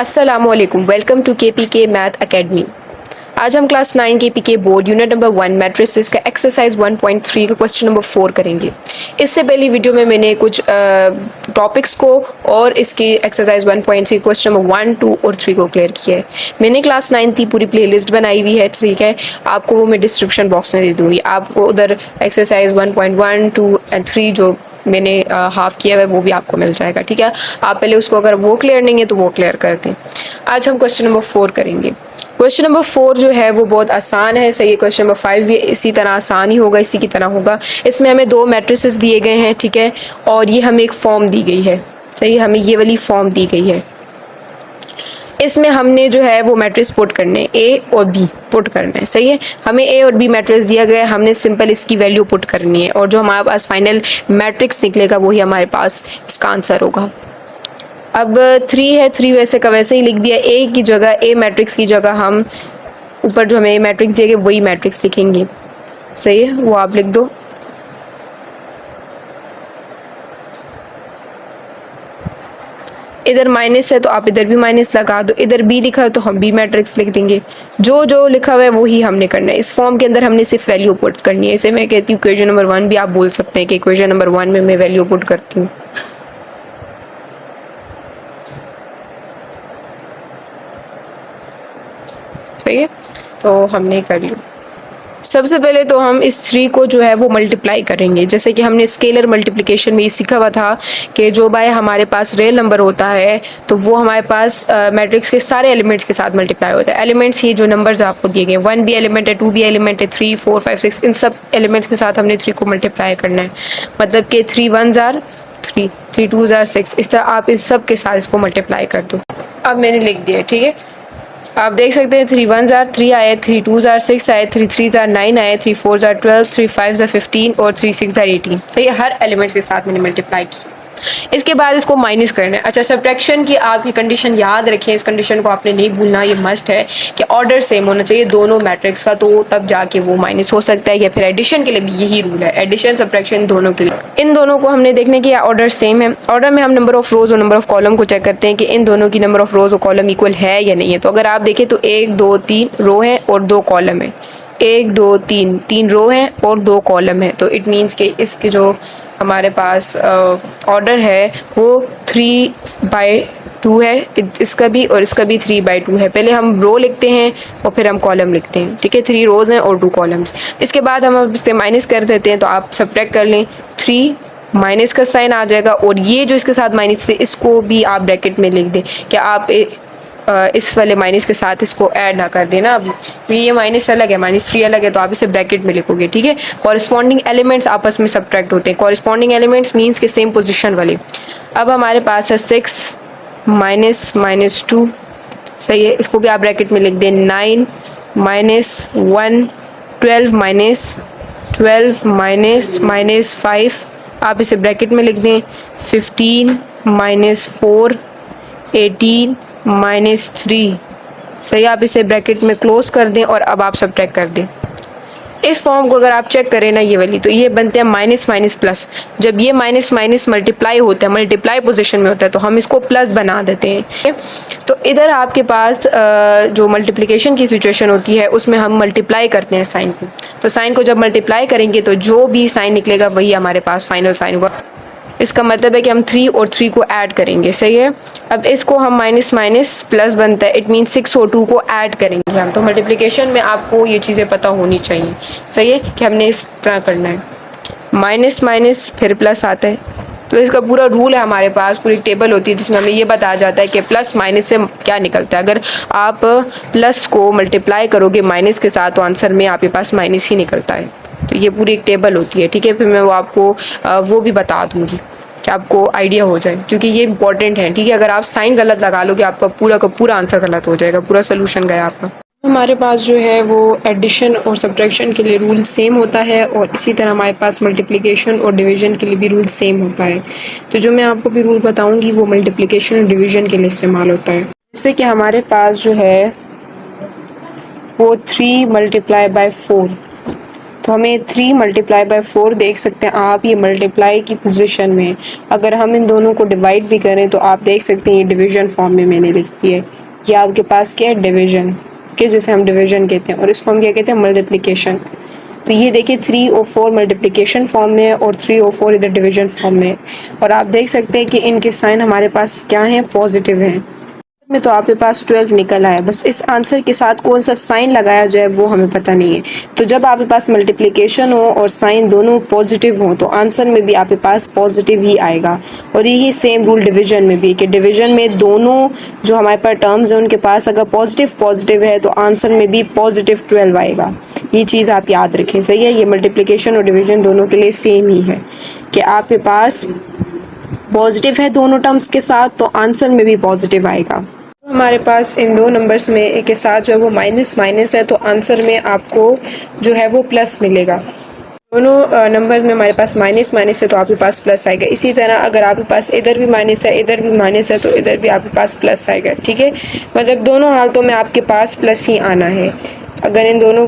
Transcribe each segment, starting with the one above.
अस्सलामुअलैकुम, welcome to KPK math academy. आज हम class 9 KPK board unit number 1 matrices का एक्सरसाइज 1.3 का क्वेश्चन नंबर 4 करेंगे। इससे पहली वीडियो में मैंने कुछ टॉपिक्स को और इसकी एक्सरसाइज 1.3 क्वेश्चन नंबर 1, 2 और 3 को क्लियर किया है। मैंने क्लास 9 की पूरी प्लेलिस्ट बनाई हुई है, ठीक है। आपको वो मैं डिस्क्रिप्शन बॉक्स में दे दूँगी। आपको उधर एक्सरसाइज 1.1, 2 एंड 3 जो मैंने हाफ किया है वो भी आपको मिल जाएगा, ठीक है। आप पहले उसको अगर वो क्लियर नहीं है तो वो क्लियर कर दें। आज हम क्वेश्चन नंबर 4 करेंगे। क्वेश्चन नंबर 4 जो है वो बहुत आसान है, सही है। क्वेश्चन नंबर 5 भी इसी तरह आसान ही होगा, इसी की तरह होगा। इसमें हमें दो मैट्रिसेस दिए गए हैं, ठीक है, और ये हमें एक फॉर्म दी गई है, सही है। हमें ये वाली फॉर्म दी गई है। इसमें हमने जो है वो मैट्रिक्स पुट करने, ए और बी पुट करना है, सही है। हमें ए और बी मैट्रिक्स दिया गया है, हमने सिंपल इसकी वैल्यू पुट करनी है और जो हमारे पास फाइनल मैट्रिक्स निकलेगा वही हमारे पास इसका आंसर होगा। अब 3 है, 3 वैसे का वैसे ही लिख दिया। ए की जगह, ए मैट्रिक्स की जगह हम ऊपर जो हमें मैट्रिक्स दिए गए वही मैट्रिक्स लिखेंगे, सही है, वो आप लिख दो। इधर माइनस है तो आप इधर भी माइनस लगा दो। इधर बी लिखा है तो हम बी मैट्रिक्स लिख देंगे। जो जो लिखा हुआ है वही हमने करना है। इस फॉर्म के अंदर हमने सिर्फ वैल्यू पुट करनी है। इसे मैं कहती हूँ इक्वेशन नंबर 1 भी आप बोल सकते हैं कि इक्वेशन नंबर 1 में मैं वैल्यू पुट करती हूँ। सही है, तो हमने कर लिया। सबसे पहले तो हम इस 3 को जो है वो मल्टीप्लाई करेंगे। जैसे कि हमने स्केलर मल्टीप्लिकेशन में ये सीखा हुआ था कि जो बाय हमारे पास रियल नंबर होता है तो वो हमारे पास मैट्रिक्स के सारे एलिमेंट्स के साथ मल्टीप्लाई होता है। एलिमेंट्स ये जो नंबर्स आपको दिए गए, 1 भी एलिमेंट है, 2 भी एलिमेंट है, 3, 4, 5, 6, इन सब एलिमेंट्स के साथ हमने 3 को मल्टीप्लाई करना है। मतलब कि 3 1s are 3, 3 2s are 6, इस तरह आप इस सब के साथ इसको मल्टीप्लाई कर दो। अब मैंने लिख दिया, ठीक है। आप देख सकते हैं 3 1s are 3 आए, 3 2s are 6 आए, 3 3s are 9 आए, 3 4s are 12, 3 5s are 15 और 3 6s are 18। सही है, हर एलिमेंट्स के साथ मैंने मल्टीप्लाई किया। इसके बाद इसको माइनस करना है। अच्छा, सब्ट्रैक्शन की आप ये कंडीशन याद रखें, इस कंडीशन को आपने नहीं भूलना, ये मस्ट है कि ऑर्डर सेम होना चाहिए दोनों मैट्रिक्स का, तो तब जाके वो माइनस हो सकता है। या फिर एडिशन के लिए भी यही रूल है, एडिशन सब्ट्रैक्शन दोनों के लिए। इन दोनों को हमने देखने की ऑर्डर सेम है। ऑर्डर में हम नंबर ऑफ रोज और नंबर ऑफ कॉलम को चेक करते हैं कि इन दोनों की नंबर ऑफ रोज और कॉलम इक्वल है या नहीं है। तो अगर आप देखें तो 1 2 3 रो है और 2 कॉलम है। 1 2 3 3 रो है और 2 कॉलम है। तो इट मीन्स कि इसके जो हमारे पास ऑर्डर है वो 3/2 है, इसका भी और इसका भी 3/2 है। पहले हम रो लिखते हैं और फिर हम कॉलम लिखते हैं, ठीक है। 3 रोज हैं और 2 कॉलम्स। इसके बाद हम अब इससे माइनस कर देते हैं, तो आप सब्ट्रैक्ट कर लें, 3 माइनस का साइन आ जाएगा और ये जो इसके साथ माइनस है इसको भी आप ब्रैकेट में लिख दें कि आप इस वाले माइनस के साथ इसको ऐड ना कर देना। अब ये माइनस अलग है, -3 अलग है, तो आप इसे ब्रैकेट में लिखोगे, ठीक है। कॉरस्पॉन्डिंग एलिमेंट्स आपस में सब्ट्रैक्ट होते हैं। कॉरस्पॉन्डिंग एलिमेंट्स मीन्स के सेम पोजीशन वाले। अब हमारे पास है 6 -2, सही है, इसको भी आप ब्रैकेट में लिख दें। 9 -1, 12 -5 आप इसे ब्रैकेट में लिख दें। 15 -4, 18 -3, सही, आप इसे ब्रैकेट में क्लोज कर दें और अब आप सब्ट्रैक्ट कर दें। इस फॉर्म को अगर आप चेक करें ना, ये वाली, तो ये बनते हैं माइनस माइनस प्लस। जब ये माइनस माइनस मल्टीप्लाई होता है, मल्टीप्लाई पोजीशन में होता है, तो हम इसको प्लस बना देते हैं। तो इधर आपके पास जो मल्टीप्लिकेशन की सिचुएशन होती है उसमें हम मल्टीप्लाई करते हैं साइन को। तो साइन को जब मल्टीप्लाई करेंगे तो जो भी साइन निकलेगा वही हमारे पास फाइनल साइन होगा। इसका मतलब है कि हम 3 और 3 को ऐड करेंगे, सही है। अब इसको हम माइनस माइनस प्लस बनता है, इट मीन 6 और 2 को ऐड करेंगे हम। तो मल्टीप्लिकेशन में आपको ये चीज़ें पता होनी चाहिए, सही है, कि हमने इस तरह करना है। माइनस माइनस फिर प्लस आता है, तो इसका पूरा रूल है हमारे पास, पूरी टेबल होती है जिसमें हमें ये बताया जाता है कि प्लस माइनस से क्या निकलता है। अगर आप प्लस को मल्टीप्लाई करोगे माइनस के साथ तो आंसर में आपके पास माइनस ही निकलता है। तो ये पूरी एक टेबल होती है, ठीक है। फिर मैं वो आपको वो भी बता दूंगी कि आपको आइडिया हो जाए, क्योंकि ये इंपॉर्टेंट है, ठीक है। अगर आप साइन गलत लगा लोगे आपका पूरा का पूरा आंसर गलत हो जाएगा, पूरा सोल्यूशन गया आपका। हमारे पास जो है वो एडिशन और सब्ट्रैक्शन के लिए रूल सेम होता है और इसी तरह हमारे पास मल्टीप्लिकेशन और डिवीजन के लिए भी रूल सेम होता है। तो जो मैं आपको भी रूल बताऊंगी वो मल्टीप्लिकेशन और डिवीजन के लिए इस्तेमाल होता है। जैसे कि हमारे पास जो है वो 3 × 4, तो हमें 3 मल्टीप्लाई बाय 4 देख सकते हैं आप, ये मल्टीप्लाई की पोजीशन में है। अगर हम इन दोनों को डिवाइड भी करें तो आप देख सकते हैं ये डिवीजन फॉर्म में मैंने लिख दिया है। ये आपके पास क्या है, डिवीजन के, जिसे हम डिवीजन कहते हैं, और इसको हम क्या कहते हैं, मल्टीप्लिकेशन। तो ये देखिए 3 और 4 मल्टीप्लिकेशन फॉर्म में है और 3 और 4 इधर डिवीजन फॉर्म में है। और आप देख सकते हैं कि इनके साइन हमारे पास क्या हैं, पॉजिटिव हैं। में तो आपके पास 12 निकल आया, बस इस आंसर के साथ कौन सा साइन लगाया जाए वो हमें पता नहीं है। तो जब आपके पास मल्टीप्लिकेशन हो और साइन दोनों पॉजिटिव हो तो आंसर में भी आपके पास पॉजिटिव ही आएगा। और यही सेम रूल डिवीजन में भी, कि डिवीजन में दोनों जो हमारे पास टर्म्स हैं उनके पास अगर पॉजिटिव पॉजिटिव है तो आंसर में भी पॉजिटिव 12 आएगा। ये चीज़ आप याद रखें, सही है। ये मल्टीप्लिकेशन और डिवीजन दोनों के लिए सेम ही है कि आपके पास पॉजिटिव है दोनों टर्म्स के साथ तो आंसर में भी पॉजिटिव आएगा। हमारे पास इन दो नंबर्स में एक के साथ जो है वो माइनस माइनस है तो आंसर में आपको जो है वो प्लस मिलेगा। दोनों नंबर्स में हमारे पास माइनस माइनस है तो आपके पास प्लस आएगा। इसी तरह अगर आपके पास इधर भी माइनस है इधर भी माइनस है तो इधर भी आपके पास प्लस आएगा, ठीक है। मतलब दोनों हालतों में आपके पास प्लस ही आना है। अगर इन दोनों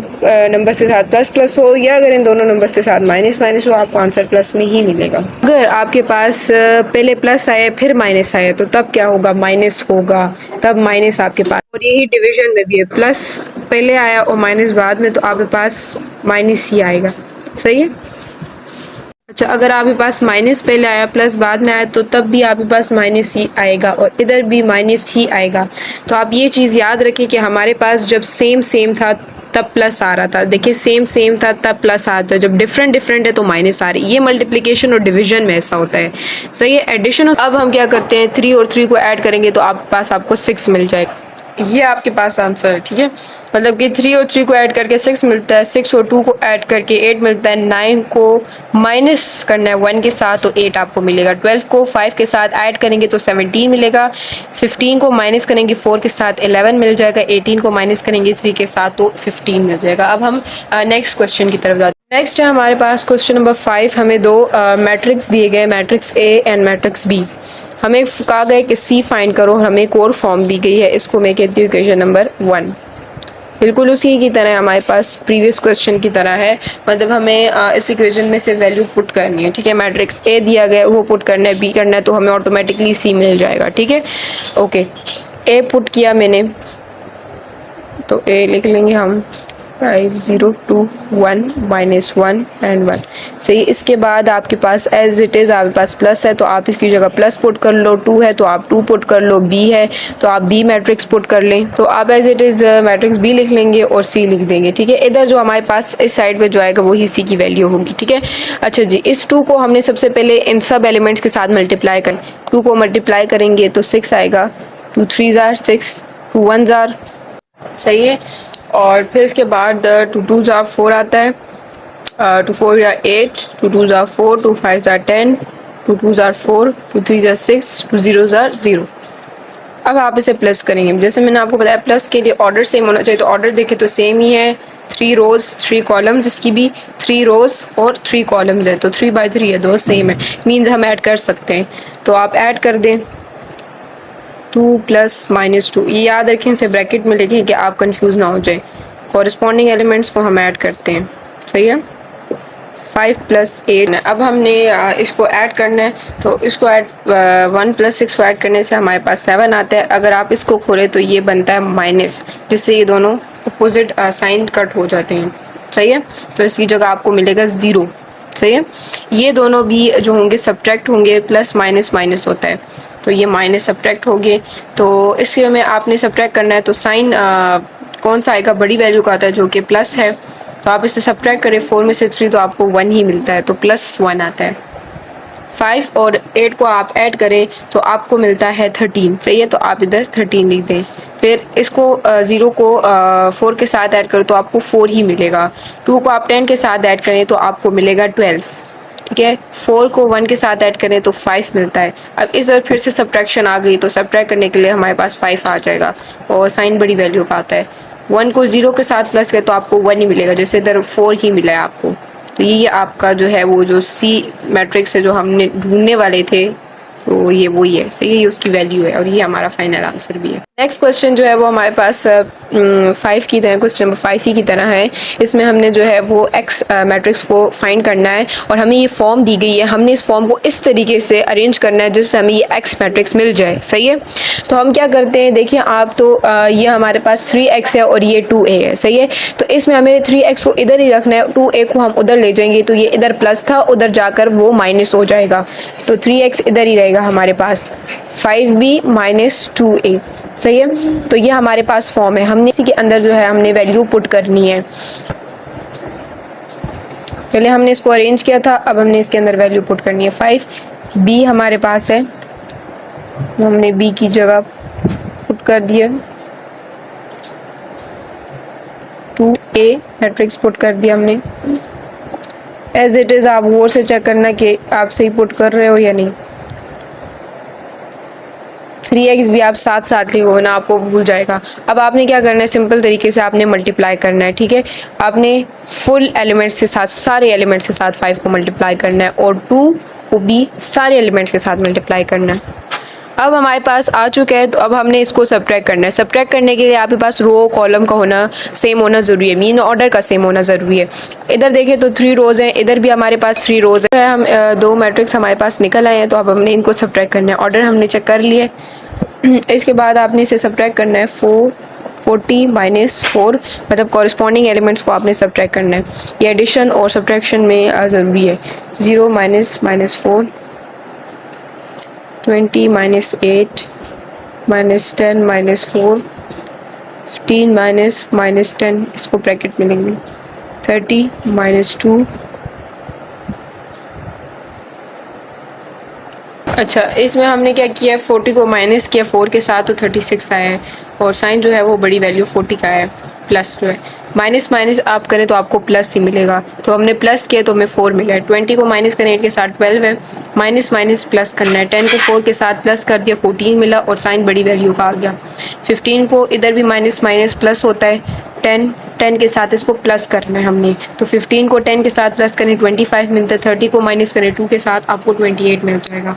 नंबर्स के साथ प्लस प्लस हो या अगर इन दोनों नंबर्स के साथ माइनस माइनस हो आपको आंसर प्लस में ही मिलेगा। अगर आपके पास पहले प्लस आए फिर माइनस आए तो तब क्या होगा, माइनस होगा, तब माइनस आपके पास। और यही डिवीजन में भी है, प्लस पहले आया और माइनस बाद में तो आपके पास माइनस ही आएगा, सही है। अच्छा, अगर आपके पास माइनस पहले आया प्लस बाद में आया तो तब भी आपके पास माइनस ही आएगा और इधर भी माइनस ही आएगा। तो आप ये चीज़ याद रखें कि हमारे पास जब सेम सेम था तब प्लस आ रहा था, देखिए सेम सेम था तब प्लस आता है, जब डिफरेंट डिफरेंट है तो माइनस आ रही है। ये मल्टीप्लिकेशन और डिवीजन में ऐसा होता है, सही है। एडिशन, अब हम क्या करते हैं 3 और 3 को ऐड करेंगे तो आपके पास आपको 6 मिल जाएगा। ये आपके पास आंसर है, ठीक है। मतलब कि 3 और 3 को ऐड करके 6 मिलता है, 6 और 2 को ऐड करके 8 मिलता है, 9 को माइनस करना है 1 के साथ तो 8 आपको मिलेगा, 12 को 5 के साथ ऐड करेंगे तो 17 मिलेगा, 15 को माइनस करेंगे 4 के साथ 11 मिल जाएगा, 18 को माइनस करेंगे 3 के साथ तो 15 मिल जाएगा। अब हम नेक्स्ट क्वेश्चन की तरफ जाते हैं। नेक्स्ट है हमारे पास क्वेश्चन नंबर 5। हमें दो मैट्रिक्स दिए गए, matrix A and matrix B. हमें कहा गया कि सी फाइंड करो, हमें एक और फॉर्म दी गई है, इसको मैं कहती हूँ इक्वेशन नंबर 1। बिल्कुल उसी की तरह हमारे पास प्रीवियस क्वेश्चन की तरह है, मतलब हमें इस इक्वेशन में से वैल्यू पुट करनी है, ठीक है। मैट्रिक्स ए दिया गया है वो पुट करना है, बी करना है तो हमें ऑटोमेटिकली सी मिल जाएगा, ठीक है। ओके, ए पुट किया मैंने तो ए लिख लेंगे हम 5 0 2 1 -1 एंड 1, सही। इसके बाद आपके पास एज इट इज़ आपके पास प्लस है तो आप इसकी जगह प्लस पुट कर लो, 2 है तो आप 2 पुट कर लो, बी है तो आप बी मैट्रिक्स पुट कर लें, तो आप as it is matrix B लिख लेंगे और सी लिख देंगे, ठीक है। इधर जो हमारे पास इस साइड पे जो आएगा वही सी की वैल्यू होगी, ठीक है। अच्छा जी, इस 2 को हमने सबसे पहले इन सब एलिमेंट्स के साथ मल्टीप्लाई करें, 2 को मल्टीप्लाई करेंगे तो 6 आएगा, 2 3 जार 6, 2 1 जार, सही है। और फिर इसके बाद 2 2 जार 4 आता है, 2 4 jar 8, 2 2 jar 4, 2 5 jar 10, 2 2 jar 4, 2 3 jar 6, 2 0 jar 0। अब आप इसे प्लस करेंगे, जैसे मैंने आपको बताया प्लस के लिए ऑर्डर सेम होना चाहिए, तो ऑर्डर देखें तो सेम ही है, 3 रोज 3 कॉलम्स, इसकी भी 3 रोज और 3 कॉलम्स है तो 3 बाई 3 है, दो सेम है, मीन्स हम ऐड कर सकते हैं। तो आप ऐड कर दें 2 + -2, ये याद रखें, इसे ब्रैकेट में लिखें कि आप कंफ्यूज ना हो जाए। कॉरस्पॉन्डिंग एलिमेंट्स को हम ऐड करते हैं, सही है। 5 + 8, अब हमने इसको ऐड करना है तो इसको ऐड 1 + 6 को ऐड करने से हमारे पास 7 आता है। अगर आप इसको खोलें तो ये बनता है माइनस, जिससे ये दोनों अपोजिट साइन कट हो जाते हैं, सही है। तो इसकी जगह आपको मिलेगा 0, सही है। ये दोनों भी जो होंगे सब्ट्रैक्ट होंगे, प्लस माइनस माइनस होता है तो ये माइनस सब्ट्रैक्ट हो गए। तो इसके में आपने सब्ट्रैक्ट करना है तो साइन कौन सा आएगा, बड़ी वैल्यू का आता है जो कि प्लस है, तो आप इसे सब्ट्रैक्ट करें 4 में से 3 तो आपको 1 ही मिलता है तो +1 आता है। 5 और 8 को आप ऐड करें तो आपको मिलता है 13, सही है। तो आप इधर 13 लिख दें, फिर इसको 0 को 4 के साथ ऐड करें तो आपको 4 ही मिलेगा, 2 को आप 10 के साथ ऐड करें तो आपको मिलेगा 12, ठीक है। 4 को 1 के साथ ऐड करें तो 5 मिलता है। अब इधर फिर से सब्ट्रैक्शन आ गई तो सब्ट्रैक्ट करने के लिए हमारे पास 5 आ जाएगा और साइन बड़ी वैल्यू का आता है। 1 को 0 के साथ प्लस करें तो आपको 1 ही मिलेगा, जैसे इधर 4 ही मिला है आपको। तो ये आपका जो है वो जो सी मैट्रिक्स है जो हमने ढूंढने वाले थे तो ये वही है, सही है, ये उसकी वैल्यू है और ये हमारा फाइनल आंसर भी है। नेक्स्ट क्वेश्चन जो है वो हमारे पास 5 की तरह, क्वेश्चन नंबर 5 ही की तरह है। इसमें हमने जो है वो एक्स मैट्रिक्स को फाइंड करना है और हमें ये फॉर्म दी गई है, हमने इस फॉर्म को इस तरीके से अरेंज करना है जिससे हमें ये एक्स मैट्रिक्स मिल जाए। सही है, तो हम क्या करते हैं, देखिए आप तो ये हमारे पास 3x है और ये 2a है। सही है, तो इसमें हमें 3x को इधर ही रखना है, 2a को हम उधर ले जाएंगे, तो ये इधर प्लस था, उधर जाकर वो माइनस हो जाएगा, तो 3x इधर ही रहेगा हमारे पास, 5b माइनस 2a। सही है, तो ये हमारे पास फॉर्म है, हमने इसी के अंदर जो है हमने वैल्यू पुट करनी है। पहले हमने इसको अरेंज किया था, अब हमने इसके अंदर वैल्यू पुट करनी है। 5b हमारे पास है, तो हमने b की जगह पुट कर दिया, 2a मैट्रिक्स पुट कर दिया हमने। एज इट इज़ आप गौर से चेक करना कि आप सही पुट कर रहे हो या नहीं। 3x भी आप साथ साथ लिखो ना, आपको भूल जाएगा। अब आपने क्या करना है, सिंपल तरीके से आपने मल्टीप्लाई करना है। ठीक है, आपने फुल एलिमेंट्स के साथ, सारे एलिमेंट्स के साथ 5 को मल्टीप्लाई करना है और 2 को भी सारे एलिमेंट्स के साथ मल्टीप्लाई करना है। अब हमारे पास आ चुका है, तो अब हमने इसको सब्ट्रैक्ट करना है। सब्ट्रैक्ट करने के लिए आपके पास रो कॉलम का होना सेम होना ज़रूरी है, मीन ऑर्डर का सेम होना ज़रूरी है। इधर देखें तो 3 रोज़ हैं, इधर भी हमारे पास 3 रोज़ है। हम 2 मैट्रिक्स हमारे पास निकल आए हैं, तो अब हमने इनको सब्ट्रैक्ट करना है। ऑर्डर हमने चेक कर लिए, इसके बाद आपने इसे सब्ट्रैक्ट करना है। 40 माइनस 4, मतलब कॉरस्पॉन्डिंग एलिमेंट्स को आपने सब्ट्रैक्ट करना है। ये एडिशन और सब्ट्रैक्शन में ज़रूरी है। 0 minus -4, 20 minus 8, minus 10 minus 4, 15 minus -10, इसको ब्रैकेट में लेंगे, 30 माइनस 2। अच्छा, इसमें हमने क्या किया, 40 को माइनस किया 4 के साथ, तो 36 आया है, और साइन जो है वो बड़ी वैल्यू 40 का है, प्लस जो है माइनस माइनस आप करें तो आपको प्लस ही मिलेगा, तो हमने प्लस किया तो हमें 4 मिला है। 20 को माइनस करें 8 के साथ 12 है, माइनस माइनस प्लस करना है। 10 को 4 के साथ प्लस कर दिया, 14 मिला, और साइन बड़ी वैल्यू का आ गया। 15 को इधर भी माइनस माइनस प्लस होता है, 10 के साथ इसको प्लस करना है हमने, तो 15 को 10 के साथ प्लस करें 25 मिलता है। 30 को माइनस करें 2 के साथ, आपको 28 मिल जाएगा।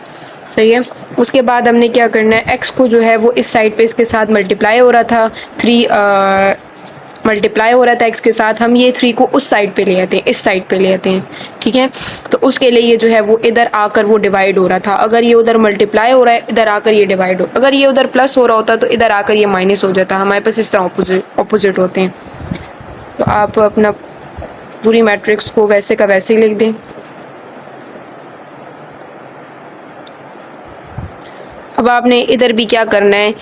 सही है, उसके बाद हमने क्या करना है, x को जो है वो इस साइड पे इसके साथ मल्टीप्लाई हो रहा था, 3 मल्टीप्लाई हो रहा था x के साथ, हम ये 3 को उस साइड पे ले आते हैं, इस साइड पे ले आते हैं। ठीक है, तो उसके लिए ये जो है वो इधर आकर वो डिवाइड हो रहा था। अगर ये उधर मल्टीप्लाई हो रहा है, इधर आकर ये डिवाइड हो, अगर ये उधर प्लस हो रहा होता तो इधर आकर ये माइनस हो जाता। हमारे पास इस तरह ऑपोजिट होते हैं। तो आप अपना पूरी मैट्रिक्स को वैसे का वैसे ही लिख दें। अब आपने इधर भी क्या करना है,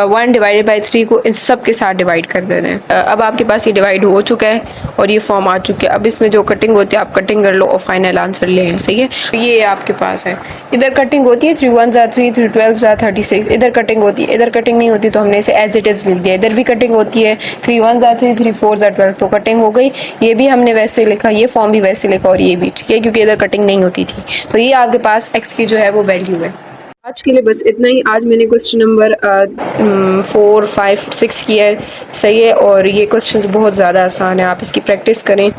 1 डिवाइडेड बाई 3 को इन सब के साथ डिवाइड कर देना है। अब आपके पास ये डिवाइड हो चुका है और ये फॉर्म आ चुकी है। अब इसमें जो कटिंग होती है आप कटिंग कर लो और फाइनल आंसर ले आए। सही है, ये आपके पास है। इधर कटिंग होती है, 3 1 3, 3 12 36, इधर कटिंग होती है। इधर कटिंग नहीं होती तो हमने इसे एज इट इज़ लिख दिया। इधर भी कटिंग होती है, 3 1 3, 3 4 12, तो कटिंग हो गई। ये भी हमने वैसे लिखा, ये फॉर्म भी वैसे लिखा, और ये भी। ठीक है, क्योंकि इधर कटिंग नहीं होती थी। तो ये आपके पास एक्स की जो है वो वैल्यू है। आज के लिए बस इतना ही। आज मैंने क्वेश्चन नंबर 4 5 6 किया है। सही है, और ये क्वेश्चंस बहुत ज़्यादा आसान है, आप इसकी प्रैक्टिस करें,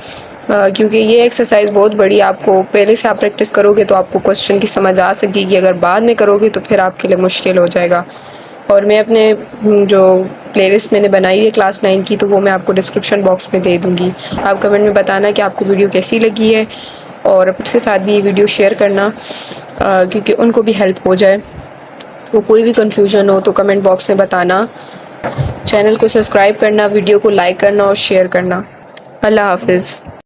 क्योंकि ये एक्सरसाइज बहुत बड़ी, आपको पहले से आप प्रैक्टिस करोगे तो आपको क्वेश्चन की समझ आ सकेगी। अगर बाद में करोगे तो फिर आपके लिए मुश्किल हो जाएगा। और मैं अपने जो प्लेलिस्ट मैंने बनाई है क्लास 9 की, तो वो मैं आपको डिस्क्रिप्शन बॉक्स में दे दूँगी। आप कमेंट में बताना कि आपको वीडियो कैसी लगी है, और अपने साथ भी ये वीडियो शेयर करना, क्योंकि उनको भी हेल्प हो जाए। तो कोई भी कन्फ्यूजन हो तो कमेंट बॉक्स में बताना। चैनल को सब्सक्राइब करना, वीडियो को लाइक करना और शेयर करना। अल्लाह हाफिज़।